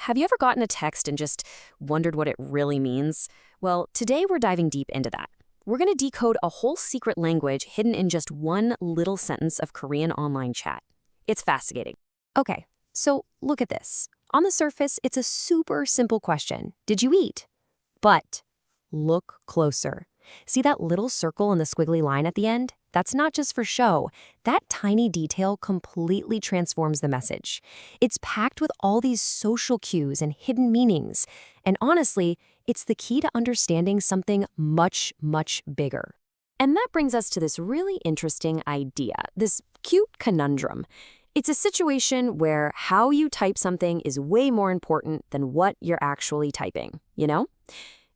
Have you ever gotten a text and just wondered what it really means? Well, today we're diving deep into that. We're going to decode a whole secret language hidden in just one little sentence of Korean online chat. It's fascinating. Okay, so look at this. On the surface, it's a super simple question. Did you eat? But look closer. See that little circle and the squiggly line at the end? That's not just for show. That tiny detail completely transforms the message. It's packed with all these social cues and hidden meanings. And honestly, it's the key to understanding something much, much bigger. And that brings us to this really interesting idea, this cute conundrum. It's a situation where how you type something is way more important than what you're actually typing, you know?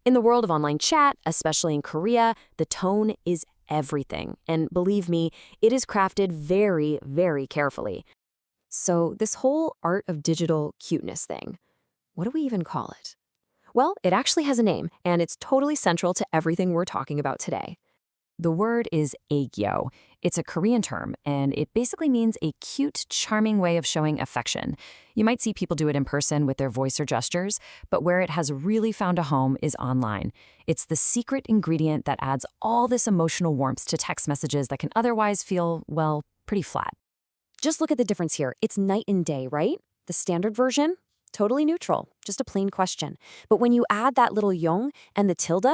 In the world of online chat, especially in Korea, the tone is everything. And believe me, it is crafted very, very carefully. So this whole art of digital cuteness thing, what do we even call it? Well, it actually has a name, and it's totally central to everything we're talking about today. The word is aegyo. It's a Korean term, and it basically means a cute, charming way of showing affection. You might see people do it in person with their voice or gestures, but where it has really found a home is online. It's the secret ingredient that adds all this emotional warmth to text messages that can otherwise feel, well, pretty flat. Just look at the difference here. It's night and day, right? The standard version? Totally neutral, just a plain question. But when you add that little yong and the tilde,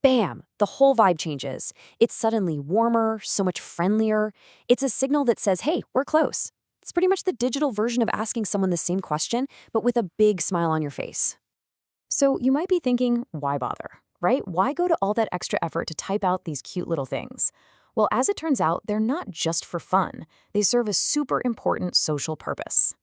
bam, the whole vibe changes. It's suddenly warmer, so much friendlier. It's a signal that says, hey, we're close. It's pretty much the digital version of asking someone the same question, but with a big smile on your face. So you might be thinking, why bother, right? Why go to all that extra effort to type out these cute little things? Well, as it turns out, they're not just for fun. They serve a super important social purpose.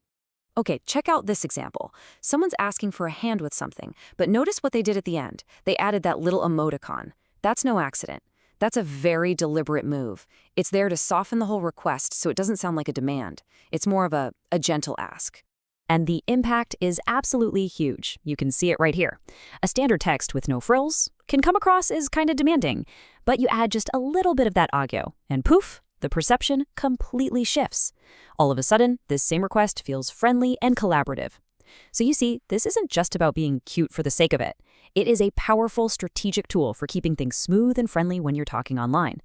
Okay, check out this example. Someone's asking for a hand with something, but notice what they did at the end. They added that little emoticon. That's no accident. That's a very deliberate move. It's there to soften the whole request so it doesn't sound like a demand. It's more of a gentle ask. And the impact is absolutely huge. You can see it right here. A standard text with no frills can come across as kind of demanding, but you add just a little bit of that agyo, and poof, the perception completely shifts. All of a sudden, this same request feels friendly and collaborative. So you see, this isn't just about being cute for the sake of it. It is a powerful strategic tool for keeping things smooth and friendly when you're talking online.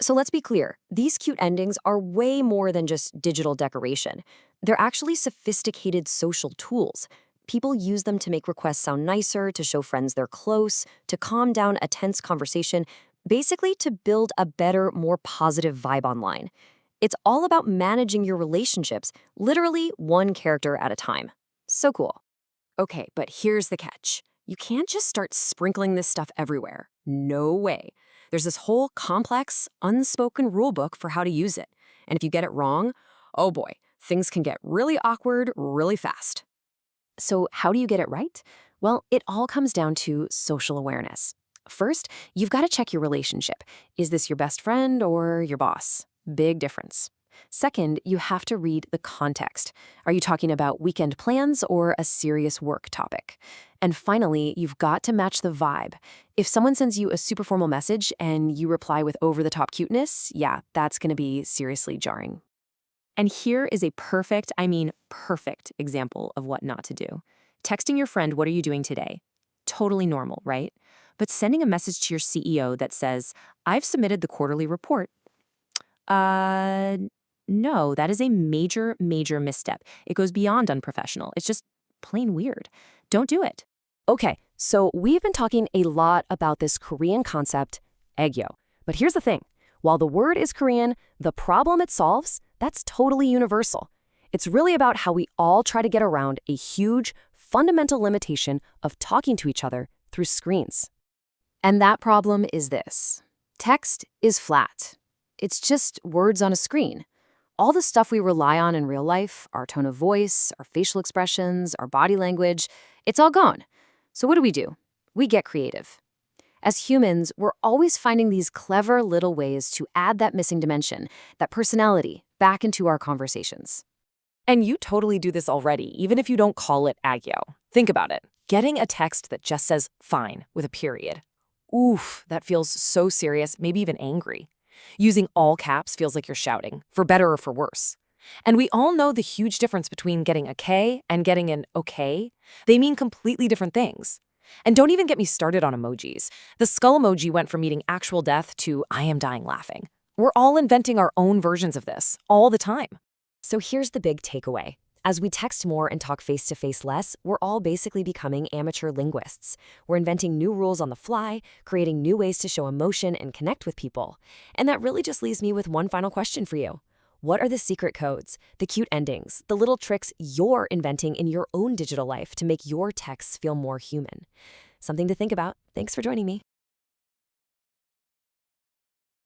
So let's be clear, these cute endings are way more than just digital decoration. They're actually sophisticated social tools. People use them to make requests sound nicer, to show friends they're close, to calm down a tense conversation, basically to build a better, more positive vibe online. It's all about managing your relationships, literally one character at a time. So cool. Okay, but here's the catch. You can't just start sprinkling this stuff everywhere. No way. There's this whole complex, unspoken rulebook for how to use it. And if you get it wrong, oh boy, things can get really awkward really fast. So how do you get it right? Well, it all comes down to social awareness. First, you've got to check your relationship. Is this your best friend or your boss? Big difference. Second, you have to read the context. Are you talking about weekend plans or a serious work topic? And finally, you've got to match the vibe. If someone sends you a super formal message and you reply with over-the-top cuteness, yeah, that's going to be seriously jarring. And here is a perfect, I mean perfect example of what not to do. Texting your friend, what are you doing today? Totally normal, right? But sending a message to your CEO that says, I've submitted the quarterly report. No, that is a major, major misstep. It goes beyond unprofessional. It's just plain weird. Don't do it. Okay, so we've been talking a lot about this Korean concept, aegyo. But here's the thing. While the word is Korean, the problem it solves, that's totally universal. It's really about how we all try to get around a huge, fundamental limitation of talking to each other through screens. And that problem is this. Text is flat. It's just words on a screen. All the stuff we rely on in real life, our tone of voice, our facial expressions, our body language, it's all gone. So what do? We get creative. As humans, we're always finding these clever little ways to add that missing dimension, that personality, back into our conversations. And you totally do this already, even if you don't call it aegyo. Think about it. Getting a text that just says fine with a period. Oof, that feels so serious, maybe even angry. Using all caps feels like you're shouting, for better or for worse. And we all know the huge difference between getting a K and getting an okay. They mean completely different things. And don't even get me started on emojis. The skull emoji went from meaning actual death to I am dying laughing. We're all inventing our own versions of this all the time. So here's the big takeaway. As we text more and talk face-to-face less, we're all basically becoming amateur linguists. We're inventing new rules on the fly, creating new ways to show emotion and connect with people. And that really just leaves me with one final question for you. What are the secret codes, the cute endings, the little tricks you're inventing in your own digital life to make your texts feel more human? Something to think about. Thanks for joining me.